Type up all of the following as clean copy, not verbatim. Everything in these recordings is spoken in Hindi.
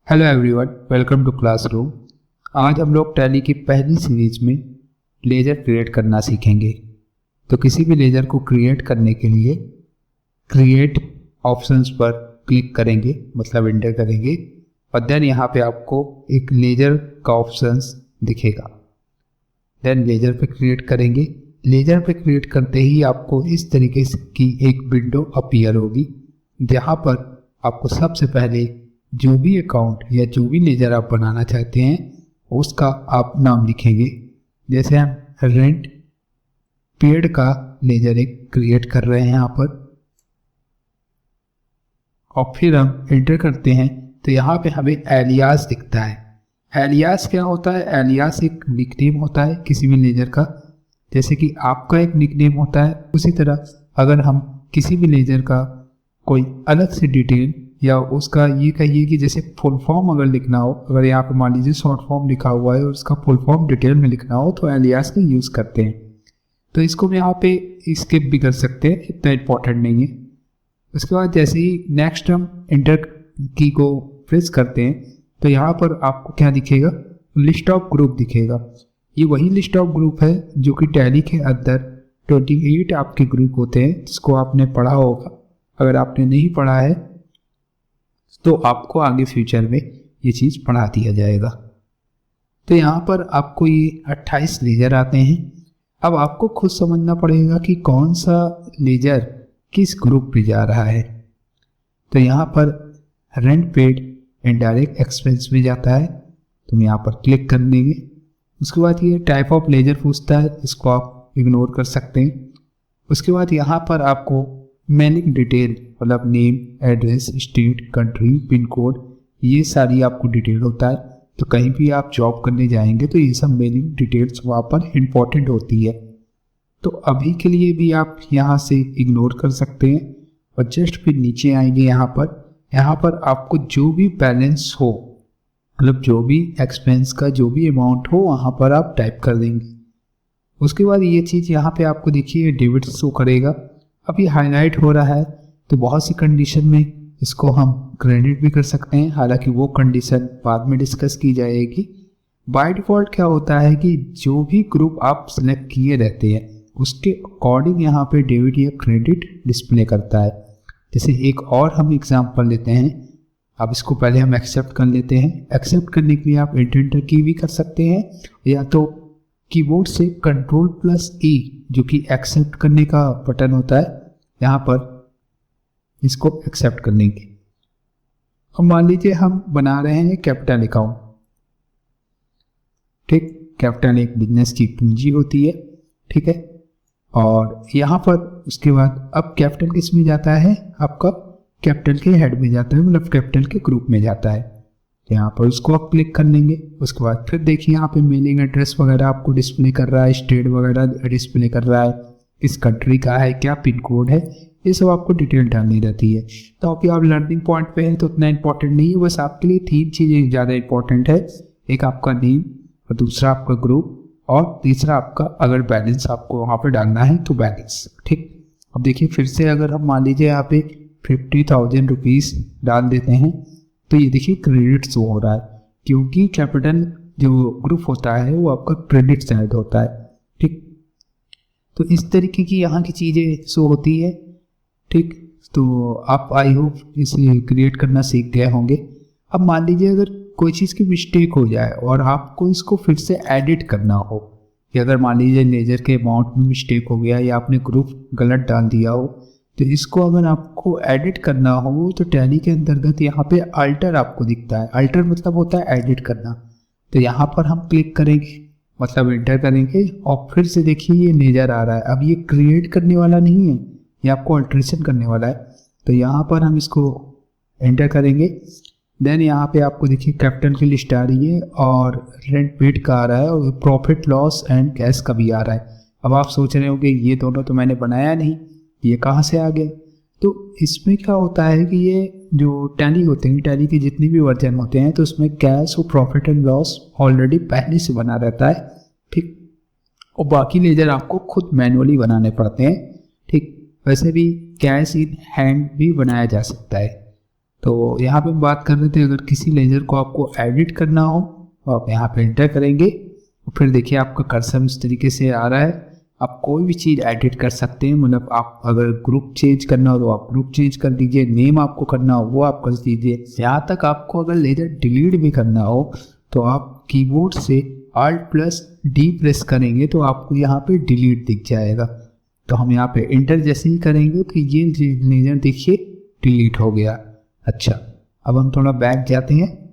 Hello everyone, welcome to classroom. आज हम लोग टैली की पहली सीरीज में लेजर क्रिएट करना सीखेंगे। तो किसी भी लेजर को क्रिएट करने के लिए क्रिएट ऑप्शंस पर क्लिक करेंगे, मतलब एंटर करेंगे, और देन यहाँ पे आपको एक लेजर का ऑप्शंस दिखेगा। देन लेजर पे क्रिएट करेंगे। लेजर पे क्रिएट करते ही आपको इस तरीके की एक विंडो अपीयर होगी, जहाँ पर आपको सबसे पहले जो भी अकाउंट या जो भी लेजर आप बनाना चाहते हैं उसका आप नाम लिखेंगे। जैसे हम रेंट पेड का लेजर एक क्रिएट कर रहे हैं यहाँ पर, और फिर हम एंटर करते हैं तो यहाँ पे हमें एलियास दिखता है। एलियास क्या होता है? एलियास एक निकनेम होता है किसी भी लेजर का। जैसे कि आपका एक निकनेम होता है, उसी तरह अगर हम किसी भी लेजर का कोई अलग से डिटेल या उसका ये कहिए कि जैसे फुल फॉर्म अगर लिखना हो, अगर यहाँ पे मान लीजिए शॉर्ट फॉर्म लिखा हुआ है और उसका फुल फॉर्म डिटेल में लिखना हो तो एलियास का यूज़ करते हैं। तो इसको हम यहाँ पे स्किप भी कर सकते हैं, इतना इम्पोर्टेंट नहीं है। उसके बाद जैसे ही नेक्स्ट हम इंटर की को प्रेस करते हैं तो यहाँ पर आपको क्या दिखेगा? लिस्ट ऑफ ग्रुप दिखेगा। ये वही लिस्ट ऑफ ग्रुप है जो कि टैली के अंदर 28 आपके ग्रुप होते हैं, जिसको आपने पढ़ा होगा। अगर आपने नहीं पढ़ा है तो आपको आगे फ्यूचर में ये चीज़ पढ़ा दिया जाएगा। तो यहाँ पर आपको ये 28 लेजर आते हैं। अब आपको खुद समझना पड़ेगा कि कौन सा लेजर किस ग्रुप पे जा रहा है। तो यहाँ पर रेंट पेड इनडायरेक्ट एक्सपेंस में जाता है, तो हम यहाँ पर क्लिक कर देंगे। उसके बाद ये टाइप ऑफ लेजर पूछता है, इसको आप इग्नोर कर सकते हैं। उसके बाद यहाँ पर आपको मेलिंग डिटेल, मतलब name, address, state, country, pin code, ये सारी आपको डिटेल होता है। तो कहीं भी आप जॉब करने जाएंगे तो ये सब मेलिंग डिटेल्स वहाँ पर इम्पोर्टेंट होती है। तो अभी के लिए भी आप यहाँ से इग्नोर कर सकते हैं और जस्ट फिर नीचे आएंगे। यहाँ पर आपको जो भी बैलेंस हो, मतलब जो भी एक्सपेंस का जो भी अमाउंट हो, वहाँ पर आप टाइप कर देंगे। उसके बाद ये चीज़ यहाँ पे आपको देखिए डेबिट शो करेगा। अब ये हाईलाइट हो रहा है, तो बहुत सी कंडीशन में इसको हम क्रेडिट भी कर सकते हैं, हालांकि वो कंडीशन बाद में डिस्कस की जाएगी। बाय डिफ़ॉल्ट क्या होता है कि जो भी ग्रुप आप सिलेक्ट किए रहते हैं उसके अकॉर्डिंग यहाँ पे डेबिट या क्रेडिट डिस्प्ले करता है। जैसे एक और हम एग्जांपल लेते हैं। अब इसको पहले हम एक्सेप्ट कर लेते हैं। एक्सेप्ट करने के लिए आप एंटर की भी कर सकते हैं, या तो कीबोर्ड से Ctrl+E, जो कि एक्सेप्ट करने का बटन होता है, यहाँ पर इसको एक्सेप्ट कर लेंगे। अब मान लीजिए हम बना रहे हैं कैपिटल अकाउंट। ठीक, कैपिटल एक बिजनेस की पूंजी होती है, ठीक है। और यहाँ पर उसके बाद अब कैपिटल किस में जाता है? आपका कैपिटल के हेड में जाता है, मतलब कैपिटल के ग्रुप में जाता है। यहाँ पर उसको आप क्लिक कर लेंगे। उसके बाद फिर देखिए यहाँ पे मेलिंग एड्रेस वगैरह आपको डिस्प्ले कर रहा है, स्टेट वगैरह डिस्प्ले कर रहा है, किस कंट्री का है, क्या पिन कोड है, ये सब आपको डिटेल डालनी रहती है। तो अभी आप लर्निंग पॉइंट पे हैं तो उतना इंपॉर्टेंट नहीं है, बस आपके लिए 3 चीज़ें ज़्यादा इंपॉर्टेंट है। एक आपका नेम, और दूसरा आपका ग्रुप, और तीसरा आपका अगर बैलेंस आपको वहाँ पर डालना है तो बैलेंस। ठीक, अब देखिए फिर से अगर हम मान लीजिए यहाँ पे 50,000 रुपीज़ डाल देते हैं तो ये देखिए क्रेडिट शो हो रहा है, क्योंकि कैपिटल जो ग्रुप होता है वो आपका क्रेडिट साइड होता है। ठीक, तो इस तरीके की यहाँ की चीज़ें शो होती है। ठीक, तो आप आई होप इसे क्रिएट करना सीख गए होंगे। अब मान लीजिए अगर कोई चीज़ की मिस्टेक हो जाए और आपको इसको फिर से एडिट करना हो, कि अगर मान लीजिए लेजर के अमाउंट में मिस्टेक हो गया या आपने ग्रुप गलत डाल दिया हो, तो इसको अगर आपको एडिट करना हो तो टैली के अंतर्गत यहाँ पे अल्टर आपको दिखता है। अल्टर मतलब होता है एडिट करना। तो यहाँ पर हम क्लिक करेंगे, मतलब एंटर करेंगे, और फिर से देखिए ये लेजर आ रहा है। अब ये क्रिएट करने वाला नहीं है, ये आपको अल्ट्रेशन करने वाला है। तो यहाँ पर हम इसको एंटर करेंगे। देन यहाँ पे आपको देखिए कैपिटल की लिस्ट आ रही है और रेंट पेड का आ रहा है, और प्रॉफिट लॉस एंड कैश का भी आ रहा है। अब आप सोच रहे होंगे ये दोनों तो मैंने बनाया नहीं, ये कहाँ से आ गया? तो इसमें क्या होता है कि ये जो टैली होते हैं, टैली के जितने भी वर्जन होते हैं, तो उसमें कैश और प्रॉफिट एंड लॉस ऑलरेडी पहले से बना रहता है। ठीक, और बाकी लेजर आपको खुद मैनुअली बनाने पड़ते हैं। ठीक, वैसे भी कैश इन हैंड भी बनाया जा सकता है। तो यहाँ पे बात कर रहे थे, अगर किसी लेजर को आपको एडिट करना हो तो आप यहाँ पे एंटर करेंगे, और फिर देखिए आपका कर्सर इस तरीके से आ रहा है। आप कोई भी चीज़ एडिट कर सकते हैं, मतलब आप अगर ग्रुप चेंज करना हो तो आप ग्रुप चेंज कर दीजिए, नेम आपको करना हो वो आप कर दीजिए। यहाँ तक आपको अगर लेजर डिलीट भी करना हो तो आप कीबोर्ड से Alt+D प्रेस करेंगे तो आपको यहाँ पे डिलीट दिख जाएगा। तो हम यहाँ पे एंटर जैसे ही करेंगे तो ये लेजर देखिए डिलीट हो गया। अच्छा, अब हम थोड़ा बैक जाते हैं।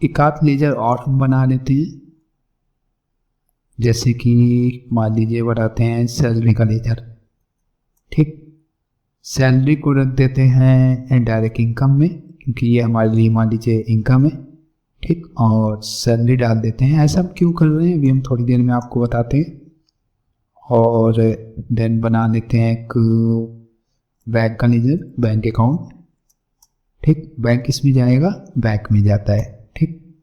एक आध लेजर और हम बना लेते हैं, जैसे कि मान लीजिए बनाते हैं सैलरी का लेजर। ठीक, सैलरी को रख देते हैं इनडायरेक्ट इनकम में, क्योंकि ये हमारे लिए मान लीजिए इनकम है। ठीक, और सैलरी डाल देते हैं। ऐसा हम क्यों कर रहे हैं अभी हम थोड़ी देर में आपको बताते हैं। और देन बना लेते हैं एक बैंक का लेजर, बैंक अकाउंट। ठीक, बैंक इसमें जाएगा, बैंक में जाता है। ठीक,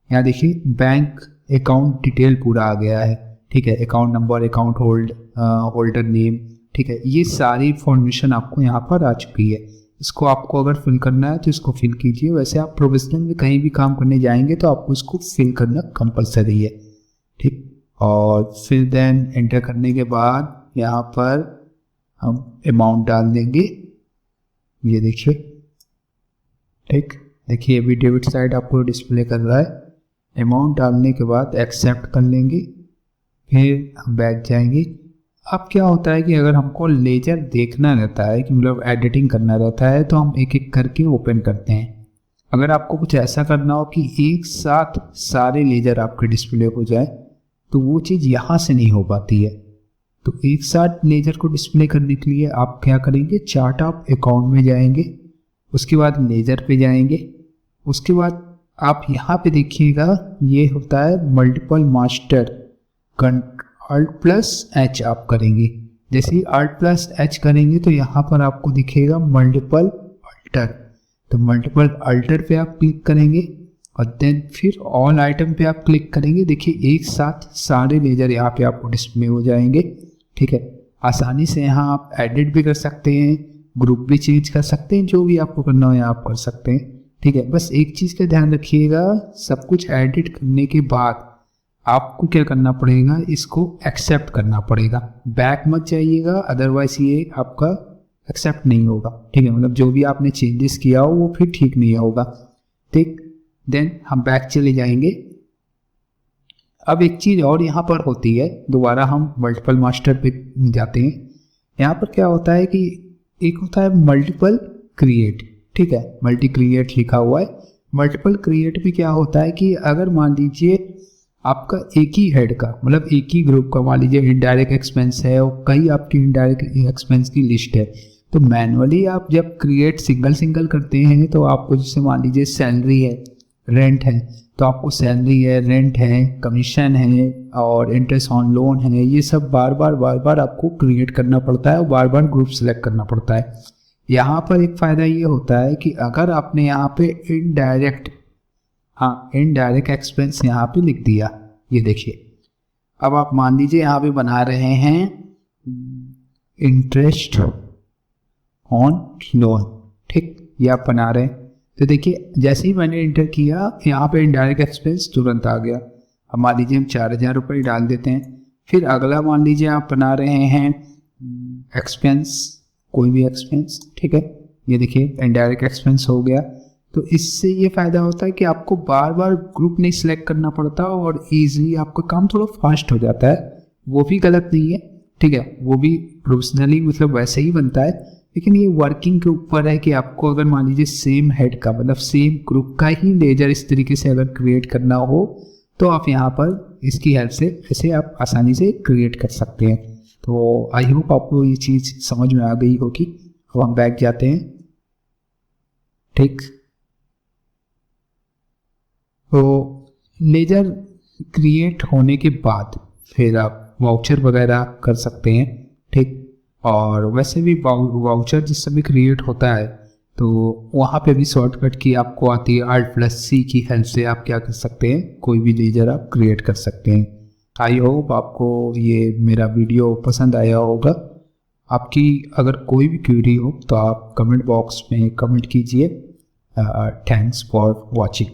यहाँ देखिए बैंक अकाउंट डिटेल पूरा आ गया है। ठीक है, account number, account holder name. ठीक है, ये सारी इंफॉर्मेशन आपको यहाँ पर आ चुकी है। इसको आपको अगर फिल करना है तो इसको फिल कीजिए। वैसे आप प्रोफेशनल में कहीं भी काम करने जाएंगे तो आपको इसको फिल करना कंपलसरी है। ठीक, और फिर देन एंटर करने के बाद यहाँ पर हम अमाउंट डाल देंगे, ये देखिए। ठीक, देखिए अभी डेबिट साइड आपको डिस्प्ले कर रहा है। अमाउंट डालने के बाद एक्सेप्ट कर लेंगे, फिर हम बैक जाएंगे। अब क्या होता है कि अगर हमको लेजर देखना रहता है कि मतलब एडिटिंग करना रहता है तो हम एक एक करके ओपन करते हैं। अगर आपको कुछ ऐसा करना हो कि एक साथ सारे लेजर आपके डिस्प्ले हो जाए तो वो चीज़ यहाँ से नहीं हो पाती है। तो एक साथ लेजर को डिस्प्ले करने के लिए आप क्या करेंगे, चार्ट ऑफ अकाउंट में जाएंगे, उसके बाद लेजर पे जाएंगे, उसके बाद आप यहाँ पे देखिएगा ये होता है मल्टीपल मास्टर। Alt+H आप करेंगे। जैसे ही Alt+H करेंगे तो यहाँ पर आपको दिखेगा मल्टीपल अल्टर। तो मल्टीपल अल्टर पे आप क्लिक करेंगे और देन फिर ऑल आइटम पे आप क्लिक करेंगे। देखिए एक साथ सारे लेजर यहाँ पे आपको डिस्प्ले हो जाएंगे। ठीक है, आसानी से यहाँ आप एडिट भी कर सकते हैं, ग्रुप भी चेंज कर सकते हैं, जो भी आपको करना हो यहाँ आप कर सकते हैं। ठीक है, बस एक चीज़ का ध्यान रखिएगा, सब कुछ एडिट करने के बाद आपको क्या करना पड़ेगा, इसको एक्सेप्ट करना पड़ेगा। बैक मत जाइएगा, अदरवाइज ये आपका एक्सेप्ट नहीं होगा। ठीक है, मतलब जो भी आपने चेंजेस किया हो वो फिर ठीक नहीं होगा। ठीक, देन हम बैक चले जाएंगे। अब एक चीज़ और यहाँ पर होती है, दोबारा हम मल्टीपल मास्टर पे जाते हैं। यहाँ पर क्या होता है कि एक होता है मल्टीपल क्रिएट। ठीक है, मल्टी क्रिएट लिखा हुआ है। मल्टीपल क्रिएट में क्या होता है कि अगर मान लीजिए आपका एक ही हेड का, मतलब एक ही ग्रुप का मान लीजिए इनडायरेक्ट एक्सपेंस है और कई आपकी इनडायरेक्ट एक्सपेंस की लिस्ट है, तो मैनुअली आप जब क्रिएट सिंगल सिंगल करते हैं तो आपको जैसे मान लीजिए सैलरी है, रेंट है, तो आपको सैलरी है, रेंट है, कमीशन है और इंटरेस्ट ऑन लोन है, ये सब बार बार आपको क्रिएट करना पड़ता है और बार बार ग्रुप सेलेक्ट करना पड़ता है। यहाँ पर एक फ़ायदा ये होता है कि अगर आपने यहाँ पे इनडायरेक्ट एक्सपेंस यहाँ पे लिख दिया, ये देखिए। अब आप मान लीजिए यहाँ पे बना रहे हैं इंटरेस्ट ऑन लोन। ठीक, ये आप बना रहे हैं तो देखिए जैसे ही मैंने इंटर किया यहाँ पे इनडायरेक्ट एक्सपेंस तुरंत आ गया। अब मान लीजिए हम 4000 रुपये डाल देते हैं। फिर अगला मान लीजिए आप बना रहे हैं एक्सपेंस, कोई भी एक्सपेंस। ठीक है, ये देखिए इनडायरेक्ट एक्सपेंस हो गया। तो इससे ये फ़ायदा होता है कि आपको बार बार ग्रुप नहीं सिलेक्ट करना पड़ता और ईजिली आपका काम थोड़ा फास्ट हो जाता है। वो भी गलत नहीं है, ठीक है, वो भी प्रोफेशनली मतलब वैसे ही बनता है, लेकिन ये वर्किंग के ऊपर है कि आपको अगर मान लीजिए सेम हेड का, मतलब सेम ग्रुप का ही लेजर इस तरीके से अगर क्रिएट करना हो तो आप यहाँ पर इसकी हेल्प से ऐसे आप आसानी से क्रिएट कर सकते हैं। तो आई होप आपको ये चीज़ समझ में आ गई होगी। अब हम बैक जाते हैं। ठीक, तो लेजर क्रिएट होने के बाद फिर आप वाउचर वगैरह कर सकते हैं। ठीक, और वैसे भी वाउचर जिस समय क्रिएट होता है तो वहाँ पे भी शॉर्टकट की आपको आती है। Alt+C की हेल्प से आप क्या कर सकते हैं, कोई भी लेजर आप क्रिएट कर सकते हैं। आई होप आपको ये मेरा वीडियो पसंद आया होगा। आपकी अगर कोई भी क्वेरी हो तो आप कमेंट बॉक्स में कमेंट कीजिए। Thanks for watching.